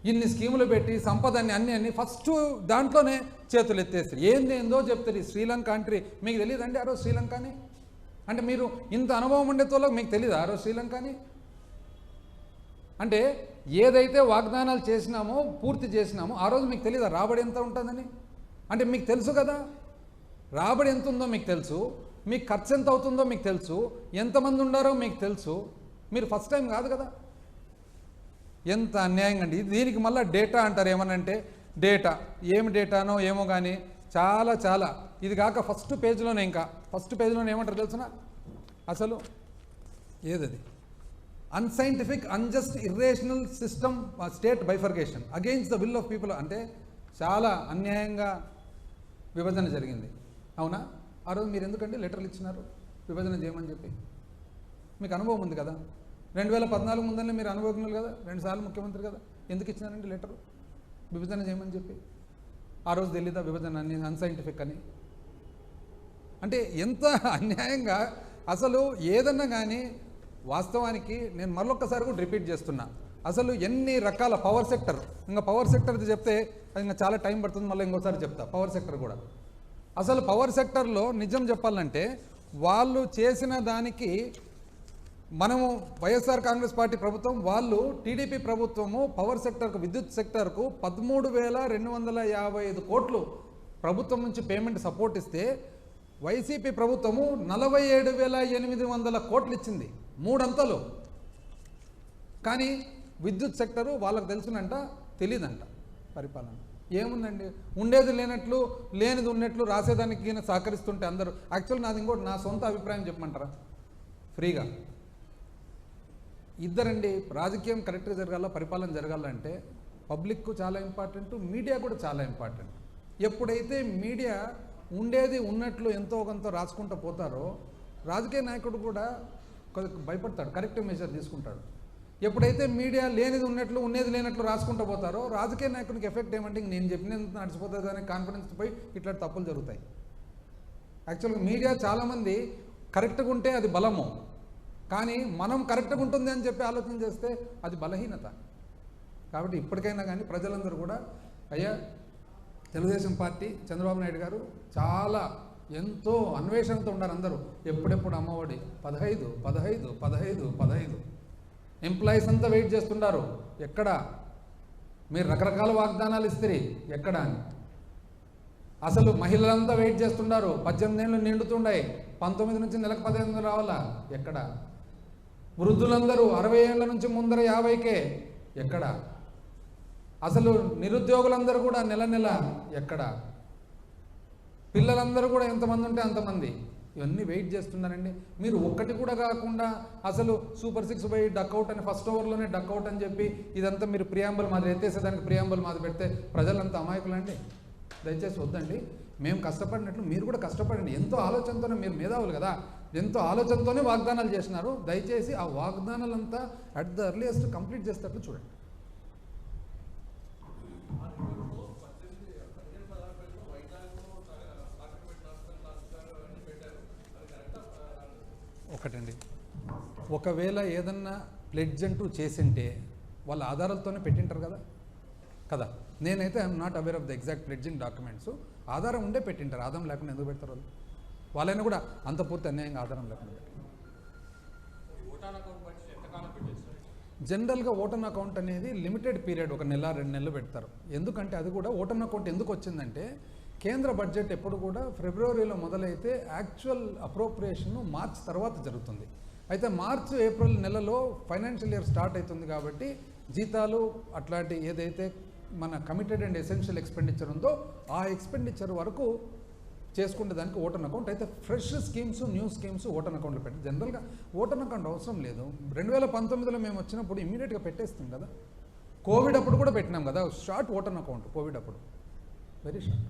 ఇన్ని స్కీములు పెట్టి సంపదని అన్ని ఫస్ట్ దాంట్లోనే చేతులు ఎత్తేస్తారు. ఏందో చెప్తారు. ఈ శ్రీలంక కంట్రీ మీకు తెలియదండి ఆ రోజు శ్రీలంక అని? అంటే మీరు ఇంత అనుభవం ఉండేతోలో మీకు తెలియదు ఆ రోజు శ్రీలంక అని? అంటే ఏదైతే వాగ్దానాలు చేసినామో పూర్తి చేసినామో ఆ రోజు మీకు తెలియదా రాబడి ఎంత ఉంటుందని? అంటే మీకు తెలుసు కదా, రాబడి ఎంత ఉందో మీకు తెలుసు, మీకు ఖర్చు ఎంత అవుతుందో మీకు తెలుసు, ఎంతమంది ఉండారో మీకు తెలుసు. మీరు ఫస్ట్ టైం కాదు కదా. ఎంత అన్యాయంగా అండి. దీనికి మళ్ళీ డేటా అంటారు. ఏమనంటే డేటా, ఏమి డేటానో ఏమో కానీ చాలా ఇది కాక ఫస్ట్ పేజ్లోనే ఏమంటారు తెలుసునా? అసలు ఏదది unscientific unjust irrational system state bifurcation against the will of people. అంటే చాలా అన్యాయంగా విభజన జరిగింది. అవునా? ఆ రోజు మీరు ఎందుకండి లెటర్లు ఇచ్చినారు విభజన చేయమని చెప్పి? మీకు అనుభవం ఉంది కదా. 2014 ముందనే మీరు అనుభవజ్ఞులు కదా, 2 సార్లు ముఖ్యమంత్రి కదా. ఎందుకు ఇచ్చినారండి లెటరు విభజన చేయమని చెప్పి? ఆ రోజు తెలీదా విభజన అని అన్సైంటిఫిక్ అని? అంటే ఎంత అన్యాయంగా అసలు ఏదన్నా కానీ. వాస్తవానికి నేను మరొకసారి కూడా రిపీట్ చేస్తున్నా, అసలు ఎన్ని రకాల పవర్ సెక్టర్, ఇంకా పవర్ సెక్టర్ది చెప్తే అది ఇంకా చాలా టైం పడుతుంది, మళ్ళీ ఇంకోసారి చెప్తా పవర్ సెక్టర్ కూడా. అసలు పవర్ సెక్టర్లో నిజం చెప్పాలంటే వాళ్ళు చేసిన దానికి మనము వైఎస్ఆర్ కాంగ్రెస్ పార్టీ ప్రభుత్వం, వాళ్ళు టీడీపీ ప్రభుత్వము పవర్ సెక్టర్కు విద్యుత్ సెక్టర్కు 13,255 కోట్లు ప్రభుత్వం నుంచి పేమెంట్ సపోర్ట్ ఇస్తే వైసీపీ ప్రభుత్వము 47,800 కోట్లు ఇచ్చింది, 3 అంతలు. కానీ విద్యుత్ సెక్టరు వాళ్ళకు తెలుసునంట, తెలీదంట పరిపాలన. ఏముందండి, ఉండేది లేనట్లు లేనిది ఉన్నట్లు రాసేదానికి సహకరిస్తుంటే అందరూ. యాక్చువల్ నాది ఇంకోటి, నా సొంత అభిప్రాయం చెప్పమంటారా ఫ్రీగా? ఇద్దరండి, రాజకీయం కరెక్ట్గా జరగాల, పరిపాలన జరగాలంటే పబ్లిక్కు చాలా ఇంపార్టెంట్, మీడియా కూడా చాలా ఇంపార్టెంట్. ఎప్పుడైతే మీడియా ఉండేది ఉన్నట్లు ఎంతో కొంత రాసుకుంటూ పోతారో రాజకీయ నాయకుడు కూడా భయపడతాడు, కరెక్టివ్ మెజర్ తీసుకుంటాడు. ఎప్పుడైతే మీడియా లేనిది ఉన్నట్లు ఉన్నది లేనట్లు రాసుకుంటూ పోతారో రాజకీయ నాయకుడికి ఎఫెక్ట్ ఏమంటే నేను చెప్పినంత నడిచిపోతుంది అనే కాన్ఫిడెన్స్ పోయి ఇట్లా తప్పులు జరుగుతాయి. యాక్చువల్గా మీడియా చాలామంది కరెక్ట్గా ఉంటే అది బలము, కానీ మనం కరెక్ట్గా ఉంటుంది అని చెప్పి ఆలోచన చేస్తే అది బలహీనత. కాబట్టి ఇప్పటికైనా కానీ ప్రజలందరూ కూడా అయ్యా తెలుగుదేశం పార్టీ చంద్రబాబు నాయుడు గారు చాలా ఎంతో అన్వేషణతో ఉన్నారు అందరూ. ఎప్పుడెప్పుడు అమ్మఒడి 15 ఎంప్లాయీస్ అంతా వెయిట్ చేస్తున్నారు. ఎక్కడ మీరు రకరకాల వాగ్దానాలు ఇస్తారు, ఎక్కడ అని. అసలు మహిళలంతా వెయిట్ చేస్తున్నారు. 18 ఏళ్ళు నిండుతుండే, 19 నుంచి నెలకు 15 రావాలా, ఎక్కడ? వృద్ధులందరూ 60 ఏళ్ళ నుంచి ముందర 50కే, ఎక్కడ? అసలు నిరుద్యోగులందరూ కూడా నెల ఎక్కడ? పిల్లలందరూ కూడా ఎంతమంది ఉంటే అంతమంది. ఇవన్నీ వెయిట్ చేస్తున్నారండి. మీరు ఒక్కటి కూడా కాకుండా అసలు సూపర్ 6 బై డక్అవుట్ అని ఫస్ట్ ఓవర్లోనే డక్అవుట్ అని చెప్పి ఇదంతా మీరు ప్రియాంబుల్ మాది ఎత్తేసేదానికి ప్రియాంబుల్ మాది పెడితే ప్రజలంతా అమాయకులండి. దయచేసి వద్దండి. మేము కష్టపడినట్లు మీరు కూడా కష్టపడండి. ఎంతో ఆలోచనతోనే, మీరు మేధావులు కదా, ఎంతో ఆలోచనతోనే వాగ్దానాలు చేసినారు. దయచేసి ఆ వాగ్దానాలంతా అట్ ద ఎర్లియస్ట్ కంప్లీట్ చేసేటట్లు చూడండి. ఒకటండి, ఒకవేళ ఏదన్నా ప్లెడ్జ్ అంటూ చేసింటే వాళ్ళ ఆధారాలతోనే పెట్టింటారు కదా. నేనైతే I'm not aware of the exact pledging documents. ఆధారం ఉండే పెట్టింటారు, ఆధారం లేకుండా ఎందుకు పెడతారు వాళ్ళైనా కూడా అంత పూర్తి అన్యాయంగా ఆధారం లేకుండా పెట్టారు. జనరల్గా ఓటన్ అకౌంట్ అనేది లిమిటెడ్ పీరియడ్, 1 నెల 2 నెలలు పెడతారు. ఎందుకంటే అది కూడా ఓటన్ అకౌంట్ ఎందుకు వచ్చిందంటే కేంద్ర బడ్జెట్ ఎప్పుడు కూడా ఫిబ్రవరిలో మొదలైతే యాక్చువల్ అప్రోప్రియేషన్ మార్చ్ తర్వాత జరుగుతుంది. అయితే మార్చ్ ఏప్రిల్ నెలలో ఫైనాన్షియల్ ఇయర్ స్టార్ట్ అవుతుంది కాబట్టి జీతాలు అట్లాంటి ఏదైతే మన కమిటెడ్ అండ్ ఎసెన్షియల్ ఎక్స్పెండిచర్ ఉందో ఆ ఎక్స్పెండిచర్ వరకు చేసుకునే దానికి ఓటన్ అకౌంట్. అయితే fresh schemes, new schemes vote on అకౌంట్లో పెట్టి జనరల్గా ఓటన్ అకౌంట్ అవసరం లేదు. 2019లో మేము వచ్చినప్పుడు ఇమీడియట్గా పెట్టేస్తాం కదా. కోవిడ్ అప్పుడు కూడా పెట్టినాం కదా షార్ట్ ఓటన్ అకౌంట్, కోవిడ్ అప్పుడు వెరీ షార్ట్.